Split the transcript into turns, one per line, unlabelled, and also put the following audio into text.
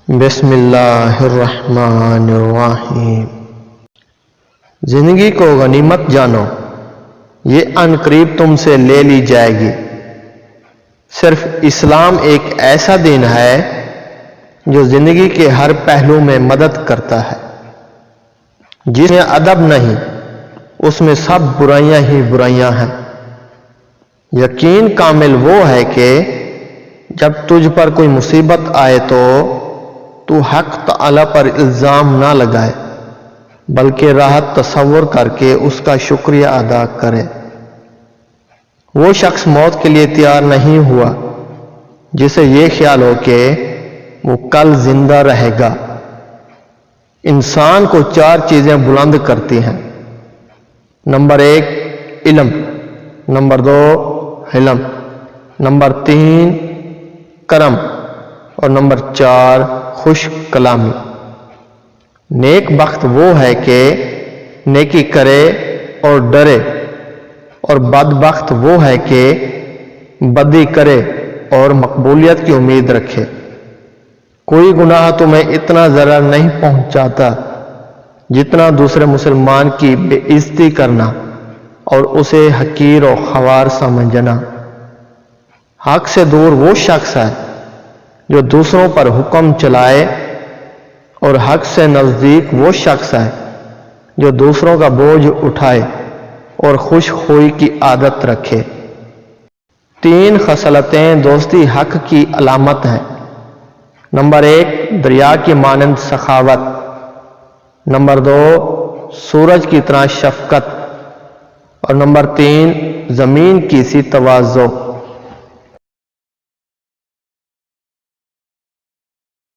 بسم اللہ الرحمن الرحیم۔ زندگی کو غنیمت جانو، یہ عن قریب تم سے لے لی جائے گی۔ صرف اسلام ایک ایسا دین ہے جو زندگی کے ہر پہلو میں مدد کرتا ہے۔ جس میں ادب نہیں، اس میں سب برائیاں ہی برائیاں ہیں۔ یقین کامل وہ ہے کہ جب تجھ پر کوئی مصیبت آئے تو حق تعالی پر الزام نہ لگائے، بلکہ راحت تصور کر کے اس کا شکریہ ادا کرے۔ وہ شخص موت کے لیے تیار نہیں ہوا جسے یہ خیال ہو کہ وہ کل زندہ رہے گا۔ انسان کو 4 چیزیں بلند کرتی ہیں۔ نمبر 1 علم، نمبر 2 حلم، نمبر 3 کرم، اور نمبر 4 خوش کلامی۔ نیک بخت وہ ہے کہ نیکی کرے اور ڈرے، اور بدبخت وہ ہے کہ بدی کرے اور مقبولیت کی امید رکھے۔ کوئی گناہ تمہیں اتنا ضرر نہیں پہنچاتا جتنا دوسرے مسلمان کی بے عزتی کرنا اور اسے حقیر و خوار سمجھنا۔ حق سے دور وہ شخص ہے جو دوسروں پر حکم چلائے، اور حق سے نزدیک وہ شخص ہے جو دوسروں کا بوجھ اٹھائے اور خوش خوئی کی عادت رکھے۔ 3 خصلتیں دوستی حق کی علامت ہیں۔ نمبر 1 دریا کی مانند سخاوت، نمبر 2 سورج کی طرح شفقت، اور نمبر 3 زمین کی سی تواضع۔